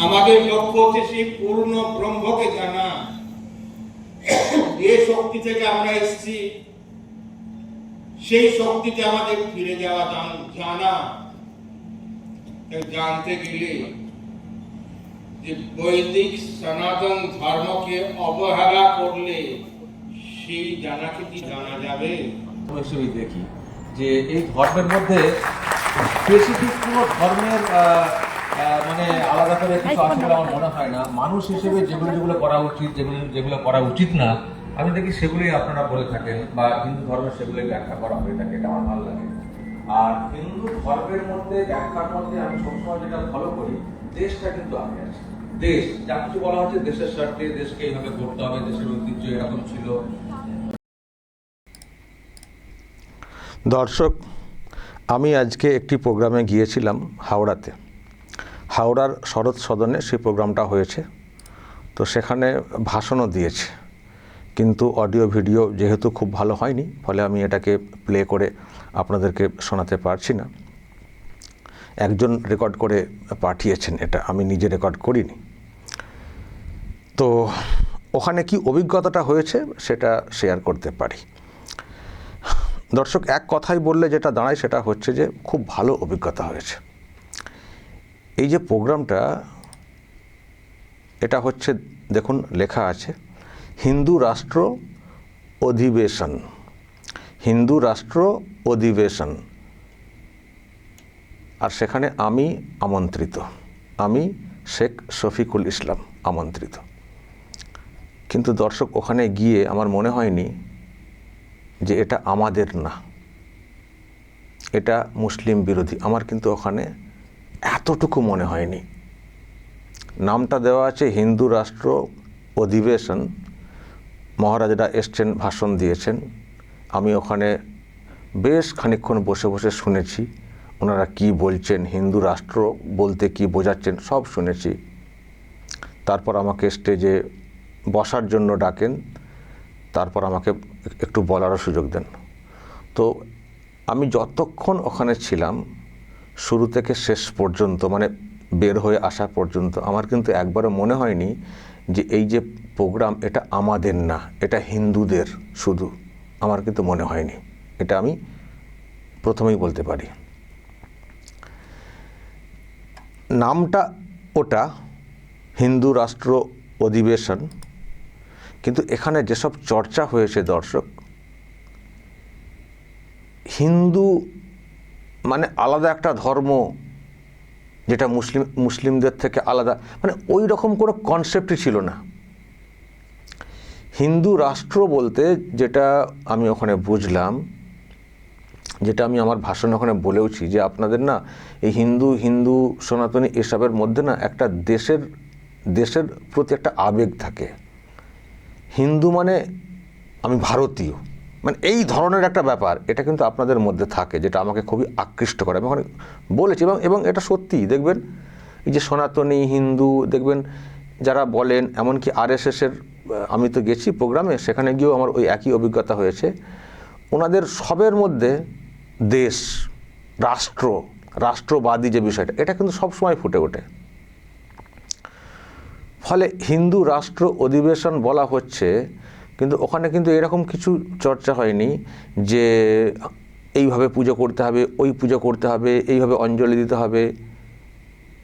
আমাদের লক্ষ্য হচ্ছে সেই পূর্ণ ব্রহ্মকে জানা। যে শক্তি থেকে আমরা এসেছি সেই শক্তিতে আমাদের ফিরে যাওয়া জানা। জানতে গেলে যে বৈদিক সনাতন ধর্মকে অবহেলা করলে সেই জানাকে কি জানা যাবে? হিসেবে দেখি যে এই ধর্মের মধ্যে স্পেসিফিক কোনো ধর্মের মানে আলাদা করে কিছু আছে বলে আমার মনে হয় না। মানুষ হিসেবে যেগুলো যেগুলো করা উচিত, যেগুলো করা উচিত না, আমি দেখি সেগুলোই আপনারা বলে থাকেন, বা হিন্দু ধর্মের সেগুলোই ব্যাখ্যা করা হয়ে থাকে। এটা আমার ভালো লাগে। আর হিন্দু ধর্মের মধ্যে ব্যাখ্যার মধ্যে আমি সবসময় যেটা ফলো করি, দেশটা কিন্তু আগে আছে। দেশ যা কিছু বলা হচ্ছে দেশের স্বার্থে, দেশকে এইভাবে করতে হবে, দেশের ঐতিহ্য এরকম ছিল। দর্শক, আমি আজকে একটি প্রোগ্রামে গিয়েছিলাম হাওড়াতে। হাওড়ার শরৎ সদনে সেই প্রোগ্রামটা হয়েছে। তো সেখানে ভাষণও দিয়েছে, কিন্তু অডিও ভিডিও যেহেতু খুব ভালো হয়নি, ফলে আমি এটাকে প্লে করে আপনাদেরকে শোনাতে পারছি না। একজন রেকর্ড করে পাঠিয়েছেন, এটা আমি নিজে রেকর্ড করিনি। তো ওখানে কি অভিজ্ঞতাটা হয়েছে সেটা শেয়ার করতে পারি। দর্শক, এক কথাই বললে যেটা দাঁড়ায় সেটা হচ্ছে যে খুব ভালো অভিজ্ঞতা হয়েছে। এই যে প্রোগ্রামটা, এটা হচ্ছে, দেখুন লেখা আছে হিন্দু রাষ্ট্র অধিবেশন। হিন্দু রাষ্ট্র অধিবেশন। আর সেখানে আমি আমন্ত্রিত, আমি শেখ শফিকুল ইসলাম আমন্ত্রিত। কিন্তু দর্শক, ওখানে গিয়ে আমার মনে হয়নি যে এটা আমাদের না, এটা মুসলিম বিরোধী। আমার কিন্তু ওখানে এতটুকু মনে হয়নি। নামটা দেওয়া আছে হিন্দু রাষ্ট্র অধিবেশন। মহারাজরা এসছেন, ভাষণ দিয়েছেন। আমি ওখানে বেশ খানিকক্ষণ বসে বসে শুনেছি ওনারা কি বলছেন, হিন্দু রাষ্ট্র বলতে কি বোঝাচ্ছেন সব শুনেছি। তারপর আমাকে স্টেজে বসার জন্য ডাকেন, তারপর আমাকে একটু বলারও সুযোগ দেন। তো আমি যতক্ষণ ওখানে ছিলাম, শুরু থেকে শেষ পর্যন্ত, মানে বের হয়ে আসা পর্যন্ত, আমার কিন্তু একবারও মনে হয়নি যে এই যে প্রোগ্রাম এটা আমাদের না, এটা হিন্দুদের শুধু। আমার কিন্তু মনে হয়নি। এটা আমি প্রথমেই বলতে পারি। নামটা ওটা হিন্দু রাষ্ট্র অধিবেশন, কিন্তু এখানে যেসব চর্চা হয়েছে দর্শক, হিন্দু মানে আলাদা একটা ধর্ম, যেটা মুসলিমদের থেকে আলাদা, মানে ওই রকম কোনো কনসেপ্টই ছিল না। হিন্দু রাষ্ট্র বলতে যেটা আমি ওখানে বুঝলাম, যেটা আমি আমার ভাষণে ওখানে বলেওছি, যে আপনাদের না এই হিন্দু সনাতনী এসবের মধ্যে না একটা দেশের প্রতি একটা আবেগ থাকে। হিন্দু মানে আমি ভারতীয়, মানে এই ধরনের একটা ব্যাপার, এটা কিন্তু আপনাদের মধ্যে থাকে, যেটা আমাকে খুবই আকৃষ্ট করে। আমি ওখানে বলেছি, এবং এটা সত্যি। দেখবেন এই যে সনাতনী হিন্দু, দেখবেন যারা বলেন, এমনকি RSSের, আমি তো গেছি প্রোগ্রামে, সেখানে গিয়েও আমার ওই একই অভিজ্ঞতা হয়েছে। ওনাদের সবের মধ্যে দেশ, রাষ্ট্রবাদী যে বিষয়টা, এটা কিন্তু সবসময় ফুটে ওঠে। ফলে হিন্দু রাষ্ট্র অধিবেশন বলা হচ্ছে, কিন্তু ওখানে কিন্তু এরকম কিছু চর্চা হয়নি যে এইভাবে পুজো করতে হবে, ওই পুজো করতে হবে, এইভাবে অঞ্জলি দিতে হবে,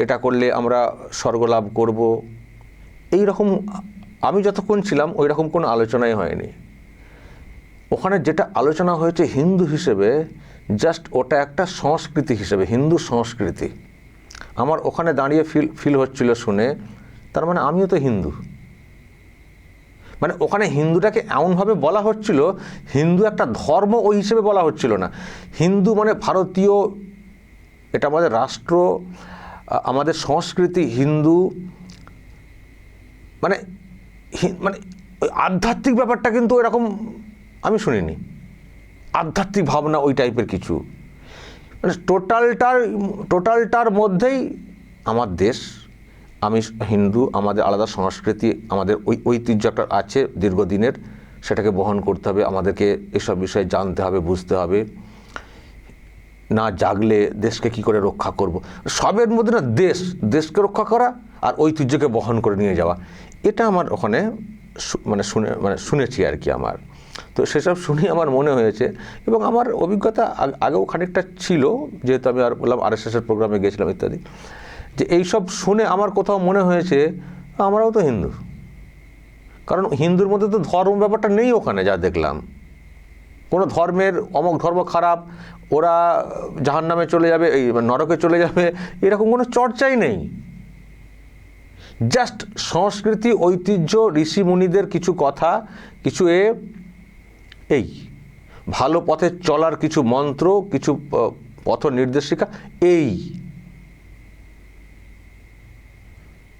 এটা করলে আমরা স্বর্গলাভ করব। এই রকম আমি যতক্ষণ ছিলাম ওই রকম কোনো আলোচনাই হয়নি। ওখানে যেটা আলোচনা হয়েছে হিন্দু হিসেবে, জাস্ট ওটা একটা সংস্কৃতি হিসেবে, হিন্দু সংস্কৃতি। আমার ওখানে দাঁড়িয়ে ফিল হচ্ছিল শুনে, তার মানে আমিও তো হিন্দু। মানে ওখানে হিন্দুটাকে এমনভাবে বলা হচ্ছিল, হিন্দু একটা ধর্ম ওই হিসেবে বলা হচ্ছিল না। হিন্দু মানে ভারতীয়, এটা আমাদের রাষ্ট্র, আমাদের সংস্কৃতি হিন্দু, মানে মানে ওই আধ্যাত্মিক ব্যাপারটা কিন্তু এরকম আমি শুনিনি। আধ্যাত্মিক ভাবনা ওই টাইপের কিছু, মানে টোটালটার মধ্যেই আমার দেশ, আমি হিন্দু, আমাদের আলাদা সংস্কৃতি, আমাদের ওই ঐতিহ্য একটা আছে দীর্ঘদিনের, সেটাকে বহন করতে হবে, আমাদেরকে এসব বিষয়ে জানতে হবে, বুঝতে হবে। না জাগলে দেশকে কি করে রক্ষা করব, সবের মধ্যে না দেশকে রক্ষা করা আর ঐতিহ্যকে বহন করে নিয়ে যাওয়া, এটা আমার ওখানে শুনেছি আর কি আমার। তো সেসব শুনে আমার মনে হয়েছে, এবং আমার অভিজ্ঞতা আগেও খানিকটা ছিল, যেহেতু আমি আর বললাম RSSের প্রোগ্রামে গিয়েছিলাম ইত্যাদি, যে এইসব শুনে আমার কোথাও মনে হয়েছে আমরাও তো হিন্দু। কারণ হিন্দুর মধ্যে তো ধর্ম ব্যাপারটা নেই ওখানে, যা দেখলাম। কোনো ধর্মের অমুক ধর্ম খারাপ, ওরা জাহান্নামে চলে যাবে, এই নরকে চলে যাবে, এরকম কোনো চর্চাই নেই। জাস্ট সংস্কৃতি, ঐতিহ্য, ঋষি মুনিদের কিছু কথা, কিছু এই ভালো পথে চলার কিছু মন্ত্র, কিছু পথ নির্দেশিকা, এই।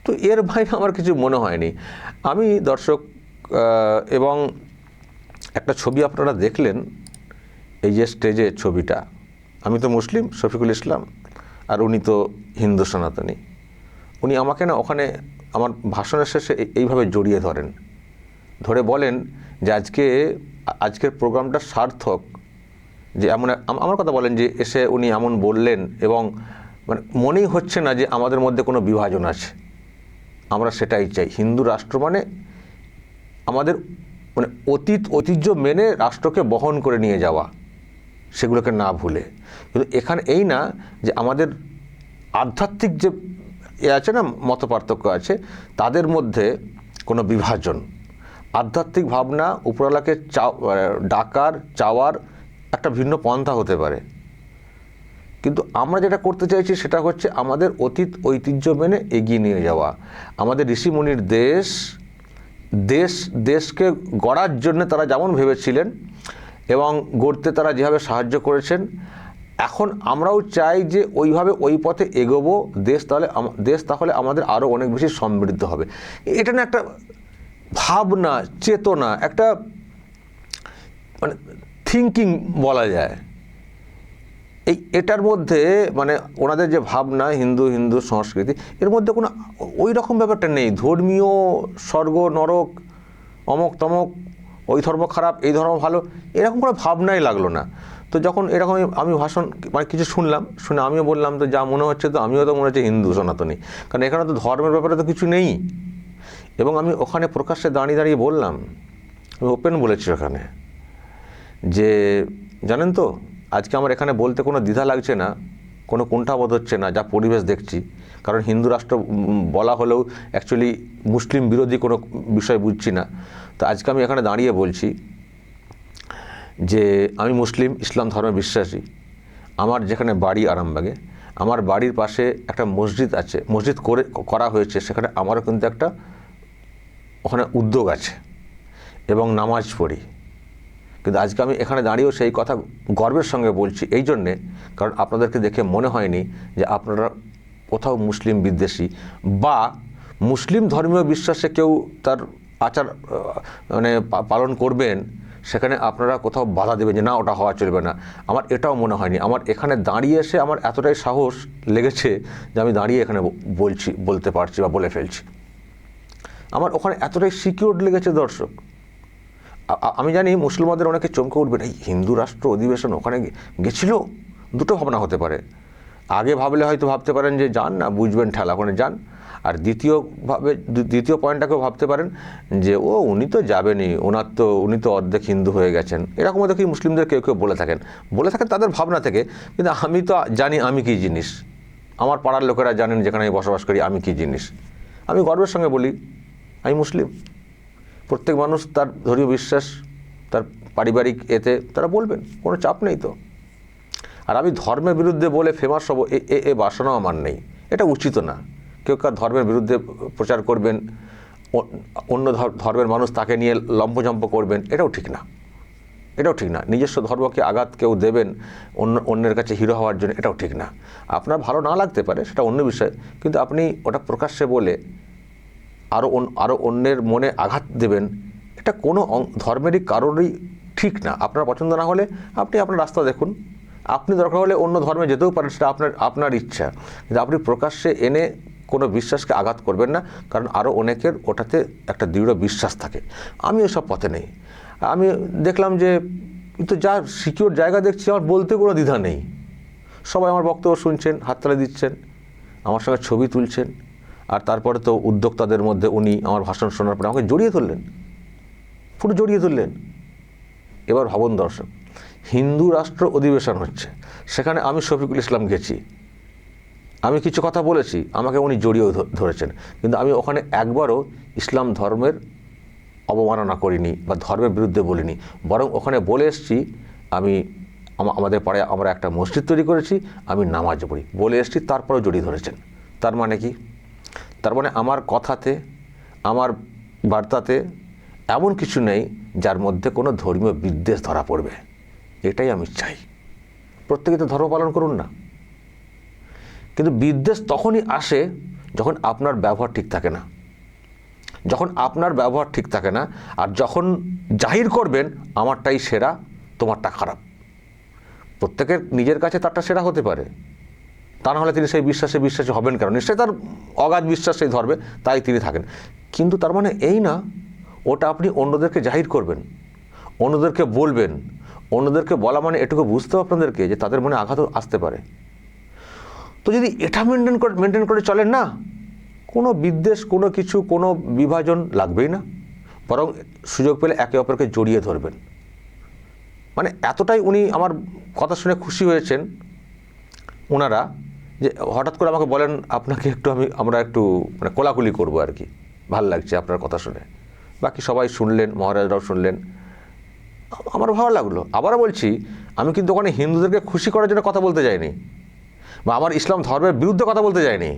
তো এর বাইরে আমার কিছু মনে হয়নি। আমি দর্শক, এবং একটা ছবি আপনারা দেখলেন, এই যে স্টেজে ছবিটা, আমি তো মুসলিম, শফিকুল ইসলাম, আর উনি তো হিন্দু সনাতনী। উনি আমাকে না ওখানে আমার ভাষণের শেষে এইভাবে জড়িয়ে ধরেন, ধরে বলেন যে আজকের প্রোগ্রামটা সার্থক, যে এমন আমার কথা বলেন, যে এসে উনি এমন বললেন, এবং মানে মনেই হচ্ছে না যে আমাদের মধ্যে কোনো বিভাজন আছে। আমরা সেটাই চাই। হিন্দু রাষ্ট্র মানে আমাদের মানে ঐতিহ্য মেনে রাষ্ট্রকে বহন করে নিয়ে যাওয়া, সেগুলোকে না ভুলে। কিন্তু এখানে এই না যে আমাদের আধ্যাত্মিক যে আছে না, মতপার্থক্য আছে, তাদের মধ্যে কোনো বিভাজন। আধ্যাত্মিক ভাবনা উপরওয়ালাকে ডাকার, চাওয়ার একটা ভিন্ন পন্থা হতে পারে, কিন্তু আমরা যেটা করতে চাইছি সেটা হচ্ছে আমাদের অতীত ঐতিহ্য মেনে এগিয়ে নিয়ে যাওয়া। আমাদের ঋষিমুনির দেশকে গড়ার জন্য তারা যেমন ভেবেছিলেন এবং গড়তে তারা যেভাবে সাহায্য করেছেন, এখন আমরাও চাই যে ওইভাবে ওই পথে এগোবো। দেশ তাহলে আমাদের আরও অনেক বেশি সমৃদ্ধ হবে। এটা না একটা ভাবনা, চেতনা, একটা মানে থিঙ্কিং বলা যায়। এটার মধ্যে মানে ওনাদের যে ভাবনা, হিন্দু সংস্কৃতি, এর মধ্যে কোনো ওই রকম ব্যাপারটা নেই। ধর্মীয় স্বর্গ নরক, অমক তমক, ওই ধর্ম খারাপ, এই ধর্ম ভালো, এরকম কোনো ভাবনাই লাগলো না। তো যখন এরকম আমি ভাষণ মানে কিছু শুনে আমিও বললাম, তো যা মনে হচ্ছে, তো আমিও তো মনে হচ্ছে হিন্দু সনাতনী, কারণ এখানে তো ধর্মের ব্যাপারে তো কিছু নেই। এবং আমি ওখানে প্রকাশ্যে দাঁড়িয়ে বললাম, আমি ওপেন বলেছি ওখানে, যে জানেন তো, আজকে আমার এখানে বলতে কোনো দ্বিধা লাগছে না, কোনো কুণ্ঠাবোধ হচ্ছে না, যা পরিবেশ দেখছি। কারণ হিন্দু রাষ্ট্র বলা হলেও অ্যাকচুয়ালি মুসলিম বিরোধী কোনো বিষয় বুঝছি না। তো আজকে আমি এখানে দাঁড়িয়ে বলছি যে আমি মুসলিম, ইসলাম ধর্মে বিশ্বাসী। আমার যেখানে বাড়ি আরামবাগে, আমার বাড়ির পাশে একটা মসজিদ আছে, মসজিদ করা হয়েছে, সেখানে আমারও কিন্তু একটা ওখানে উদ্যোগ আছে এবং নামাজ পড়ি। কিন্তু আজকে আমি এখানে দাঁড়িয়েও সেই কথা গর্বের সঙ্গে বলছি, এই জন্যে কারণ আপনাদেরকে দেখে মনে হয়নি যে আপনারা কোথাও মুসলিম বিদ্বেষী বা মুসলিম ধর্মীয় বিশ্বাসে কেউ তার আচার মানে পালন করবেন, সেখানে আপনারা কোথাও বাধা দেবেন যে না ওটা হওয়া চলবে না। আমার এটাও মনে হয়নি। আমার এখানে দাঁড়িয়ে এসে আমার এতটাই সাহস লেগেছে যে আমি দাঁড়িয়ে এখানে বলতে পারছি বা বলে ফেলছি। আমার ওখানে এতটাই সিকিউর লেগেছে দর্শক। আমি জানি মুসলমানদের অনেকে চমকে উঠবেন, এই হিন্দু রাষ্ট্র অধিবেশন ওখানে গেছিল। দুটো ভাবনা হতে পারে। আগে ভাবলে হয়তো ভাবতে পারেন যে যান না, বুঝবেন ঠেলা, ওখানে যান। আর দ্বিতীয় পয়েন্টটাকেও ভাবতে পারেন যে উনি তো যাবেনই, উনি তো অর্ধেক হিন্দু হয়ে গেছেন। এরকমও দেখি মুসলিমদের কেউ বলে থাকেন তাদের ভাবনা থেকে। কিন্তু আমি তো জানি আমি কী জিনিস, আমার পাড়ার লোকেরা জানেন যেখানে আমি বসবাস করি আমি কী জিনিস। আমি গর্বের সঙ্গে বলি আমি মুসলিম। প্রত্যেক মানুষ তার ধর্মীয় বিশ্বাস, তার পারিবারিক এতে তারা বলবেন, কোনো চাপ নেই তো। আর আমি ধর্মের বিরুদ্ধে বলে ফেমাস হব, এ বাসনাও আমার নেই। এটা উচিত না। কেউ কার ধর্মের বিরুদ্ধে প্রচার করবেন, অন্য ধর্মের মানুষ তাকে নিয়ে লম্পজম্প করবেন, এটাও ঠিক না। নিজস্ব ধর্মকে আঘাত কেউ দেবেন অন্যের কাছে হিরো হওয়ার জন্য, এটাও ঠিক না। আপনার ভালো না লাগতে পারে, সেটা অন্য বিষয়, কিন্তু আপনি ওটা প্রকাশ্যে বলে আরও অন্যের মনে আঘাত দেবেন, এটা কোনো ধর্মেরই কারোরই ঠিক না। আপনার পছন্দ না হলে আপনি আপনার রাস্তা দেখুন। আপনি দরকার হলে অন্য ধর্মে যেতেও পারেন, সেটা আপনার ইচ্ছা, কিন্তু আপনি প্রকাশ্যে এনে কোনো বিশ্বাসকে আঘাত করবেন না, কারণ আরও অনেকের ওটাতে একটা দৃঢ় বিশ্বাস থাকে। আমি ওসব পথে নেই। আমি দেখলাম যে কিন্তু যা সিকিউর জায়গা দেখছি, আমার বলতে কোনো দ্বিধা নেই। সবাই আমার বক্তব্য শুনছেন, হাততালি দিচ্ছেন, আমার সঙ্গে ছবি তুলছেন। আর তারপরে তো উদ্যোক্তাদের মধ্যে উনি আমার ভাষণ শোনার পরে আমাকে জড়িয়ে ধরলেন, পুরো জড়িয়ে ধরলেন। এবার ভাবুন দর্শক, হিন্দু রাষ্ট্র অধিবেশন হচ্ছে, সেখানে আমি শফিকুল ইসলাম গেছি, আমি কিছু কথা বলেছি, আমাকে উনি জড়িয়ে ধরেছেন, কিন্তু আমি ওখানে একবারও ইসলাম ধর্মের অবমাননা করিনি বা ধর্মের বিরুদ্ধে বলিনি, বরং ওখানে বলে এসেছি আমি আমাদের পাড়ায় আমরা একটা মসজিদ তৈরি করেছি, আমি নামাজ পড়ি বলে এসেছি, তারপরেও জড়িয়ে ধরেছেন। তার মানে কি? তার মানে আমার কথাতে, আমার বার্তাতে এমন কিছু নেই যার মধ্যে কোনো ধর্মীয় বিদ্বেষ ধরা পড়বে। এটাই আমি চাই। প্রত্যেকে তো ধর্ম পালন করুন না, কিন্তু বিদ্বেষ তখনই আসে যখন আপনার ব্যবহার ঠিক থাকে না, যখন আপনার ব্যবহার ঠিক থাকে না, আর যখন জাহির করবেন আমারটাই সেরা, তোমারটা খারাপ। প্রত্যেকের নিজের কাছে তারটা সেরা হতে পারে, তা না হলে তিনি সেই বিশ্বাসী হবেন কেন? নিশ্চয়ই তার অগাধ বিশ্বাস সেই ধর্মে, তাই তিনি থাকেন। কিন্তু তার মানে এই না ওটা আপনি অন্যদেরকে জাহির করবেন, অন্যদেরকে বলবেন। অন্যদেরকে বলা মানে এটুকু বুঝতে হবে আপনাদেরকে যে তাদের মনে আঘাত আসতে পারে। তো যদি এটা মেনটেন করে চলেন না, কোনো বিদ্বেষ, কোনো কিছু, কোনো বিভাজন লাগবেই না, বরং সুযোগ পেলে একে অপরকে জড়িয়ে ধরবেন। মানে এতটাই উনি আমার কথা শুনে খুশি হয়েছেন ওনারা, যে হঠাৎ করে আমাকে বলেন আপনাকে একটু আমরা একটু মানে কোলাকুলি করবো আর কি, ভাল লাগছে আপনার কথা শুনে। বাকি সবাই শুনলেন, মহারাজরাও শুনলেন, আমার ভালো লাগলো। আবারও বলছি, আমি কিন্তু ওখানে হিন্দুদেরকে খুশি করার জন্য কথা বলতে যাইনি, বা আমার ইসলাম ধর্মের বিরুদ্ধে কথা বলতে যাইনি।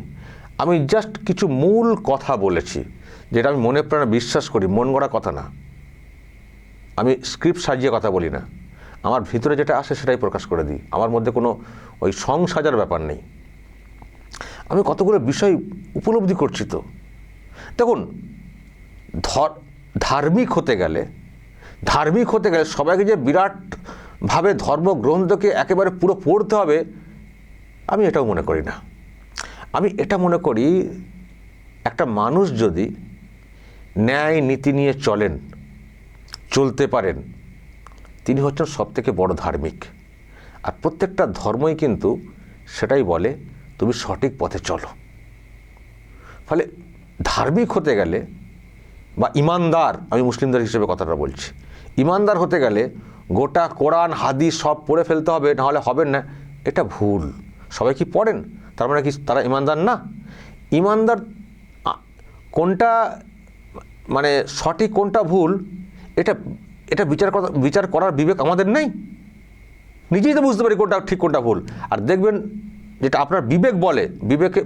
আমি জাস্ট কিছু মূল কথা বলেছি, যেটা আমি মনে প্রাণে বিশ্বাস করি, মন গড়া কথা না। আমি স্ক্রিপ্ট সাজিয়ে কথা বলি না, আমার ভিতরে যেটা আসে সেটাই প্রকাশ করে দিই। আমার মধ্যে কোনো ওই সং সাজার ব্যাপার নেই। আমি কতগুলো বিষয় উপলব্ধি করছি। তো দেখুন, ধার্মিক হতে গেলে সবাইকে যে বিরাটভাবে ধর্মগ্রন্থকে একেবারে পুরো পড়তে হবে, আমি এটাও মনে করি না। আমি এটা মনে করি একটা মানুষ যদি ন্যায় নীতি নিয়ে চলতে পারেন, তিনি হচ্ছেন সবথেকে বড় ধার্মিক। আর প্রত্যেকটা ধর্মই কিন্তু সেটাই বলে তুমি সঠিক পথে চলো। ফলে ধার্মিক হতে গেলে বা ইমানদার, আমি মুসলিমদের হিসেবে কথাটা বলছি, ইমানদার হতে গেলে গোটা কোরআন হাদিস সব পড়ে ফেলতে হবে, নাহলে হবেন না। এটা ভুল। সবাই কি পড়েন তার মানে কি তারা ইমানদার না? ইমানদার কোনটা মানে সঠিক কোনটা ভুল, এটা বিচার করার বিবেক আমাদের নেই। নিজেই তো বুঝতে পারি কোনটা ঠিক কোনটা ভুল। আর দেখবেন যেটা আপনার বিবেক বলে,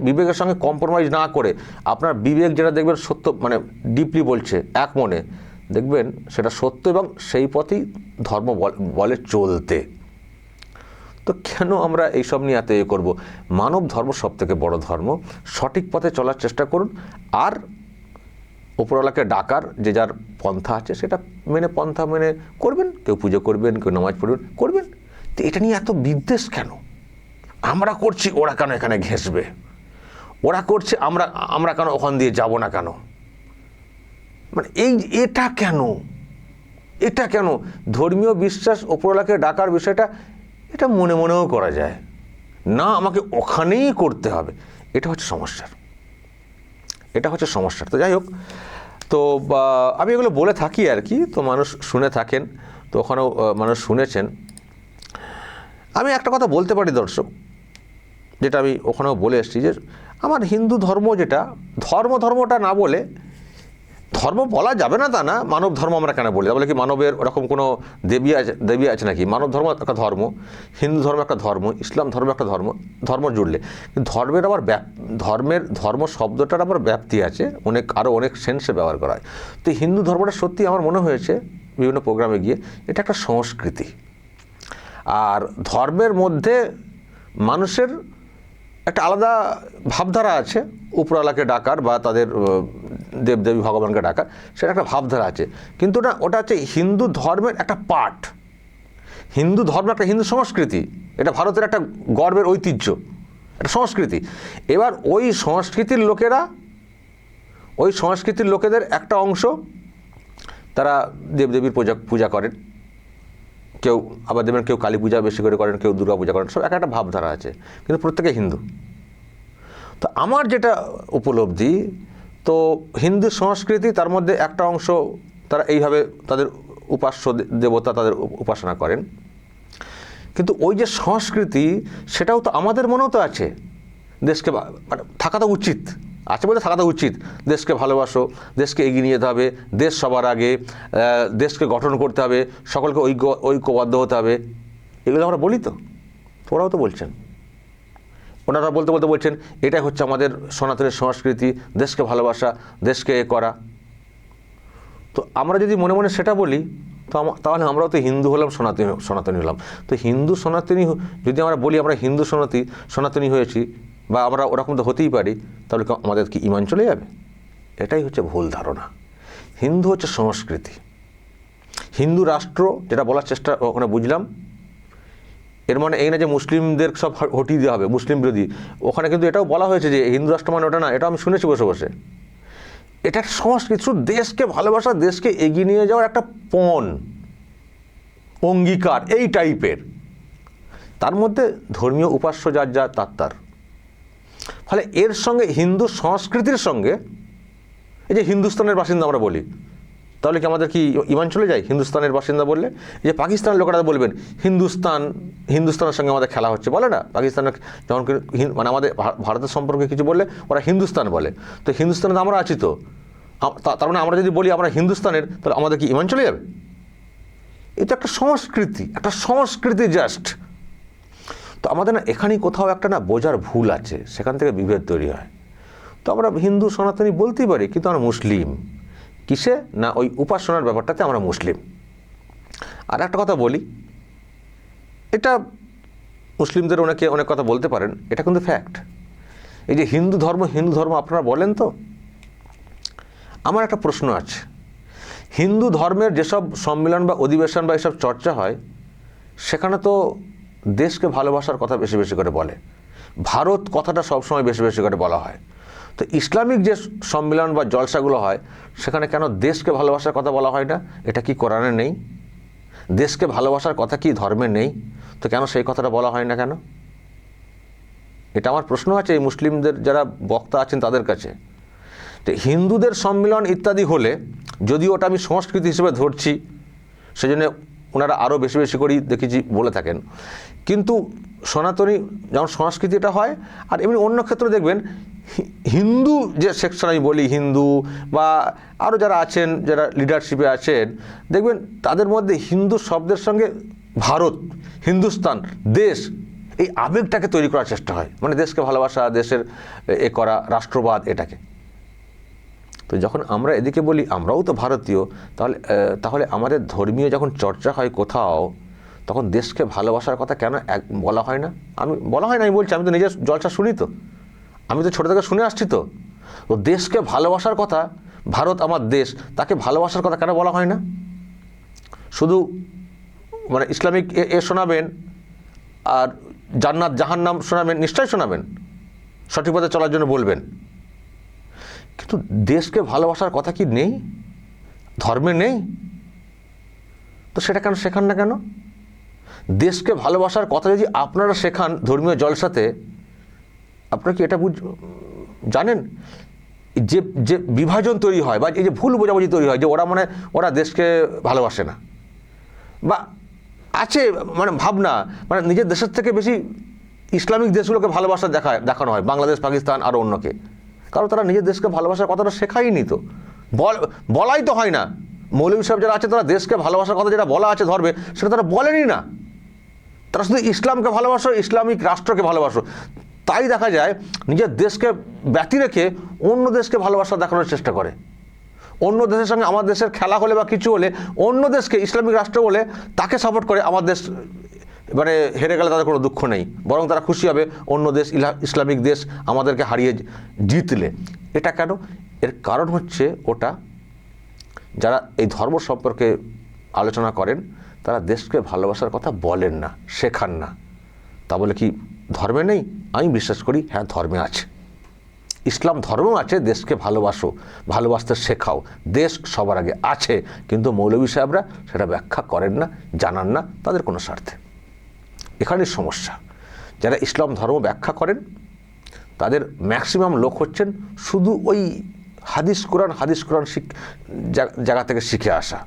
বিবেকের সঙ্গে কম্প্রোমাইজ না করে আপনার বিবেক যেটা দেখবেন সত্য, মানে ডিপলি বলছে এক মনে, দেখবেন সেটা সত্য এবং সেই পথেই ধর্ম বলে চলতে। তো কেন আমরা এইসব নিয়ে এত করবো? মানব ধর্ম সবথেকে বড় ধর্ম। সঠিক পথে চলার চেষ্টা করুন, আর উপরওয়ালাকে ডাকার যে যার পন্থা আছে সেটা পন্থা মেনে করবেন। কেউ পুজো করবেন, কেউ নামাজ করবেন। তো এটা নিয়ে এত বিদ্বেষ কেন? আমরা করছি, ওরা কেন এখানে ঘেঁষবে? ওরা করছে, আমরা কেন ওখান দিয়ে যাব না কেন? মানে এটা কেন ধর্মীয় বিশ্বাস, উপরওয়ালাকে ডাকার বিষয়টা এটা মনে মনেও করা যায় না, আমাকে ওখানেই করতে হবে। এটা হচ্ছে সমস্যার। তো যাই হোক, তো আমি এগুলো বলে থাকি আর কি, তো মানুষ শুনে থাকেন, তো ওখানেও মানুষ শুনেছেন। আমি একটা কথা বলতে পারি দর্শক, যেটা আমি ওখানেও বলে এসেছি, যে আমার হিন্দু ধর্ম যেটা, ধর্মটা না বলে, ধর্ম বলা যাবে না তা না, মানব ধর্ম আমরা কেন বলি? বলে কি মানবের ওরকম কোনো দেবী আছে নাকি? মানব ধর্ম একটা ধর্ম, হিন্দু ধর্ম একটা ধর্ম, ইসলাম ধর্ম একটা ধর্ম জুড়লে কিন্তু ধর্মের আবার ধর্ম শব্দটার আবার ব্যাপ্তি আছে, আরও অনেক সেন্সে ব্যবহার করা হয়। তো হিন্দু ধর্মটা সত্যি আমার মনে হয়েছে বিভিন্ন প্রোগ্রামে গিয়ে, এটা একটা সংস্কৃতি। আর ধর্মের মধ্যে মানুষের একটা আলাদা ভাবধারা আছে, উপরওয়ালাকে ডাকার বা তাদের দেবদেবী ভগবানকে ডাকার, সেটা একটা ভাবধারা আছে। কিন্তু ওটা হচ্ছে হিন্দু ধর্মের একটা পার্ট। হিন্দু ধর্ম একটা হিন্দু সংস্কৃতি, এটা ভারতের একটা গর্বের ঐতিহ্য, একটা সংস্কৃতি। এবার ওই সংস্কৃতির লোকেদের একটা অংশ তারা দেবদেবীর পূজা করেন, কেউ আবার দেবেন কেউ কালী পূজা বেশি করে করেন, কেউ দুর্গা পূজা করেন, সব একটা ভাবধারা আছে, কিন্তু প্রত্যেকে হিন্দু। তো আমার যেটা উপলব্ধি, তো হিন্দু সংস্কৃতি তার মধ্যে একটা অংশ তারা এইভাবে তাদের উপাস্য দেবতা তাদের উপাসনা করেন, কিন্তু ওই যে সংস্কৃতি সেটাও তো আমাদের মনেও তো আছে। দেশকে মানে থাকা তো উচিত, আছে বলে থাকা তো উচিত। দেশকে ভালোবাসো, দেশকে এগিয়ে নিয়ে যেতে হবে, দেশ সবার আগে, দেশকে গঠন করতে হবে, সকলকে ঐক্যবদ্ধ হতে হবে, এগুলো আমরা বলি তো, ওরাও তো বলছেন। ওনারা বলতে বলতে বলছেন এটাই হচ্ছে আমাদের সনাতনের সংস্কৃতি, দেশকে ভালোবাসা, দেশকে এ করা। তো আমরা যদি মনে মনে সেটা বলি, তো তাহলে আমরাও তো হিন্দু হলাম, সনাতনী হলাম। তো হিন্দু সনাতনী যদি আমরা বলি আমরা হিন্দু সনাতনী হয়েছি, বা আমরা ওরকম তো হতেই পারি, তাহলে আমাদের কি ঈমান চলে যাবে? এটাই হচ্ছে ভুল ধারণা। হিন্দু হচ্ছে সংস্কৃতি। হিন্দু রাষ্ট্র যেটা বলার চেষ্টা ওখানে বুঝলাম, এর মানে এই না যে মুসলিমদের সব হটিয়ে দেওয়া হবে, মুসলিম বিরোধী। ওখানে কিন্তু এটাও বলা হয়েছে যে হিন্দু রাষ্ট্র মানে ওটা না, এটা আমি শুনেছি বসে বসে। এটা একটা সংস্কৃতি, শুধু দেশকে ভালোবাসা, দেশকে এগিয়ে নিয়ে যাওয়ার একটা পণ, অঙ্গীকার এই টাইপের। তার মধ্যে ধর্মীয় উপাস্য যার তার। ফলে এর সঙ্গে হিন্দু সংস্কৃতির সঙ্গে, এই যে হিন্দুস্তানের বাসিন্দা আমরা বলি, তাহলে কি আমাদের কি ঈমান চলে যায় হিন্দুস্তানের বাসিন্দা বললে? এই যে পাকিস্তানের লোকেরা বলবেন হিন্দুস্তানের সঙ্গে আমাদের খেলা হচ্ছে, বলে না? পাকিস্তানের যখন মানে আমাদের ভারতের সম্পর্কে কিছু বললে ওরা হিন্দুস্তান বলে। তো হিন্দুস্তানে তো আমরা আছি, তো তার মানে আমরা যদি বলি আমরা হিন্দুস্তানের, তাহলে আমাদের কি ঈমান চলে যাবে? এটা একটা সংস্কৃতি জাস্ট। তো আমাদের না এখানেই কোথাও একটা না বোঝার ভুল আছে, সেখান থেকে বিভেদ তৈরি হয়। তো আমরা হিন্দু সনাতনী বলতেই পারি, কিন্তু আমরা মুসলিম কিসে না, ওই উপাসনার ব্যাপারটাতে আমরা মুসলিম। আর একটা কথা বলি, এটা মুসলিমদের অনেক কথা বলতে পারেন, এটা কিন্তু ফ্যাক্ট। এই যে হিন্দু ধর্ম আপনারা বলেন, তো আমার একটা প্রশ্ন আছে। হিন্দু ধর্মের যেসব সম্মেলন বা অধিবেশন বা এসব চর্চা হয়, সেখানে তো দেশকে ভালোবাসার কথা বেশি বেশি করে বলে, ভারত কথাটা সবসময় বেশি বেশি করে বলা হয়। তো ইসলামিক যে সম্মেলন বা জলসাগুলো হয়, সেখানে কেন দেশকে ভালোবাসার কথা বলা হয় না? এটা কি কোরআনে নেই? দেশকে ভালোবাসার কথা কি ধর্মে নেই? তো কেন সেই কথাটা বলা হয় না কেন? এটা আমার প্রশ্ন আছে এই মুসলিমদের যারা বক্তা আছেন তাদের কাছে। তো হিন্দুদের সম্মেলন ইত্যাদি হলে, যদিও ওটা আমি সংস্কৃতি হিসেবে ধরছি, সেজন্য ওনারা আরও বেশি বেশি করেই দেখেছি বলে থাকেন, কিন্তু সনাতনী যেমন সংস্কৃতিটা হয়, আর এমনি অন্য ক্ষেত্রে দেখবেন হিন্দু যে সেকশন আমি বলি, হিন্দু বা আরও যারা আছেন, যারা লিডারশিপে আছেন, দেখবেন তাদের মধ্যে হিন্দু শব্দের সঙ্গে ভারত, হিন্দুস্তান, দেশ, এই আবেগটাকে তৈরি করার চেষ্টা হয়, মানে দেশকে ভালোবাসা, দেশের এ করা, রাষ্ট্রবাদ, এটাকে। তো যখন আমরা এদিকে বলি আমরাও তো ভারতীয়, তাহলে আমাদের ধর্মীয় যখন চর্চা হয় কোথাও, তখন দেশকে ভালোবাসার কথা কেন বলা হয় না? আমি বলছি, আমি তো নিজের জলসা শুনি, তো আমি তো ছোটো থেকে শুনে আসছি। তো দেশকে ভালোবাসার কথা, ভারত আমার দেশ, তাকে ভালোবাসার কথা কেন বলা হয় না? শুধু মানে ইসলামিক এ শোনাবেন, আর জান্নাত জাহান্নাম শোনাবেন, নিশ্চয়ই শোনাবেন, সঠিক পথে চলার জন্য বলবেন, কিন্তু দেশকে ভালোবাসার কথা কি নেই? ধর্মে নেই? তো সেটা কেন শেখান না কেন? দেশকে ভালোবাসার কথা যদি আপনারা শেখান ধর্মীয় জলসাতে, আপনারা কি এটা জানেন যে বিভাজন তৈরি হয়, বা এই যে ভুল বোঝাবুঝি তৈরি হয়, যে ওরা দেশকে ভালোবাসে না, বা আছে মানে ভাবনা, মানে নিজের দেশের থেকে বেশি ইসলামিক দেশগুলোকে ভালোবাসা দেখানো হয়, বাংলাদেশ, পাকিস্তান, আরও অন্যকে, কারণ তারা নিজের দেশকে ভালোবাসার কথাটা শেখায়নি। তো বলাই তো হয় না। মৌলভী সাহেব যারা আছে, তারা দেশকে ভালোবাসার কথা যেটা বলা আছে ধর্মে, সেটা তারা বলেনি না। তারা শুধু ইসলামকে ভালোবাসো, ইসলামিক রাষ্ট্রকে ভালোবাসো। তাই দেখা যায় নিজের দেশকে ব্যতি রেখে অন্য দেশকে ভালোবাসা দেখানোর চেষ্টা করে। অন্য দেশের সঙ্গে আমার দেশের খেলা হলে বা কিছু হলে, অন্য দেশকে ইসলামিক রাষ্ট্র বলে তাকে সাপোর্ট করে। আমার দেশ মানে হেরে গেলে তাদের কোনো দুঃখ নেই, বরং তারা খুশি হবে অন্য দেশ, ইসলামিক দেশ আমাদেরকে হারিয়ে জিতলে। এটা কেন? এর কারণ হচ্ছে ওটা যারা এই ধর্ম সম্পর্কে আলোচনা করেন, তারা দেশকে ভালোবাসার কথা বলেন না, শেখান না। তা বলে কি ধর্মে নেই? আমি বিশ্বাস করি হ্যাঁ, ধর্মে আছে, ইসলাম ধর্মও আছে। দেশকে ভালোবাসতে শেখাও, দেশ সবার আগে আছে, কিন্তু মৌলভী সাহেবরা সেটা ব্যাখ্যা করেন না, জানান না, তাদের কোনো স্বার্থে। এখানেই সমস্যা। যারা ইসলাম ধর্ম ব্যাখ্যা করেন, তাদের ম্যাক্সিমাম লোক হচ্ছেন শুধু ওই হাদিস কোরআন জায়গা থেকে শিখে আসা।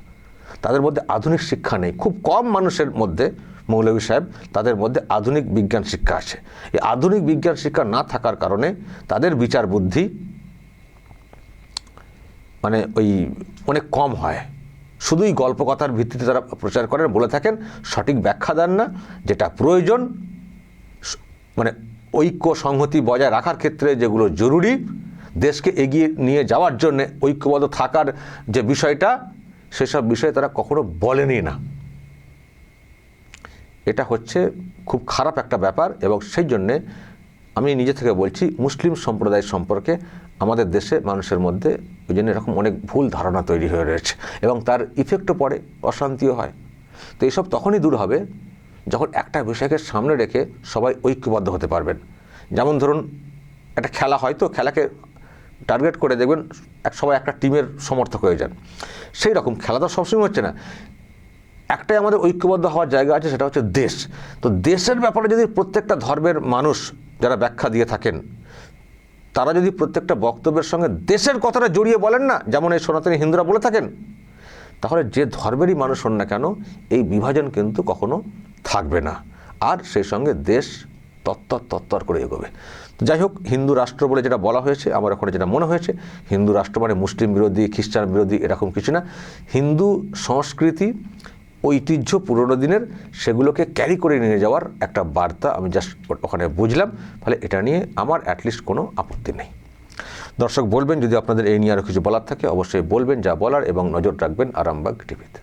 তাদের মধ্যে আধুনিক শিক্ষা নেই। খুব কম মানুষের মধ্যে, মৌলভী সাহেব, তাদের মধ্যে আধুনিক বিজ্ঞান শিক্ষা আছে। এই আধুনিক বিজ্ঞান শিক্ষা না থাকার কারণে তাদের বিচার বুদ্ধি মানে ওই অনেক কম হয়। শুধুই গল্প কথার ভিত্তিতে তারা প্রচার করেন, বলে থাকেন, সঠিক ব্যাখ্যা দেন না। যেটা প্রয়োজন, মানে ঐক্য সংহতি বজায় রাখার ক্ষেত্রে যেগুলো জরুরি, দেশকে এগিয়ে নিয়ে যাওয়ার জন্যে ঐক্যবদ্ধ থাকার যে বিষয়টা, সেসব বিষয়ে তারা কখনো বলেনি না। এটা হচ্ছে খুব খারাপ একটা ব্যাপার। এবং সেই জন্যে আমি নিজে থেকে বলছি, মুসলিম সম্প্রদায় সম্পর্কে আমাদের দেশে মানুষের মধ্যে ওই জন্য এরকম অনেক ভুল ধারণা তৈরি হয়ে রয়েছে এবং তার ইফেক্টও পড়ে, অশান্তিও হয়। তো এইসব তখনই দূর হবে যখন একটা বিষয়কে সামনে রেখে সবাই ঐক্যবদ্ধ হতে পারবেন। যেমন ধরুন একটা খেলা হয়, তো খেলাকে টার্গেট করে দেখবেন সবাই একটা টিমের সমর্থক হয়ে যান। সেই রকম খেলা তো সবসময় হচ্ছে না। একটাই আমাদের ঐক্যবদ্ধ হওয়ার জায়গা আছে, সেটা হচ্ছে দেশ। তো দেশের ব্যাপারে যদি প্রত্যেকটা ধর্মের মানুষ যারা ব্যাখ্যা দিয়ে থাকেন, তারা যদি প্রত্যেকটা বক্তব্যের সঙ্গে দেশের কথাটা জড়িয়ে বলেন না, যেমন এই সনাতনী হিন্দুরা বলে থাকেন, তাহলে যে ধর্মেরই মানুষ হন না কেন, এই বিভাজন কিন্তু কখনো থাকবে না। আর সেই সঙ্গে দেশ তত্তর করে এগোবে। যাই হোক, হিন্দু রাষ্ট্র বলে যেটা বলা হয়েছে, আমার ওখানে যেটা মনে হয়েছে, হিন্দু রাষ্ট্র মানে মুসলিম বিরোধী, খ্রিস্টান বিরোধী এরকম কিছু না। হিন্দু সংস্কৃতি, ঐতিহ্য পুরনো দিনের, সেগুলোকে ক্যারি করে নিয়ে যাওয়ার একটা বার্তা আমি জাস্ট ওখানে বুঝলাম। ফলে এটা নিয়ে আমার অ্যাটলিস্ট কোনো আপত্তি নেই। দর্শক বলবেন যদি আপনাদের এই নিয়ে আরও কিছু বলার থাকে, অবশ্যই বলবেন যা বলার, এবং নজর রাখবেন আরামবাগ টিভিতে।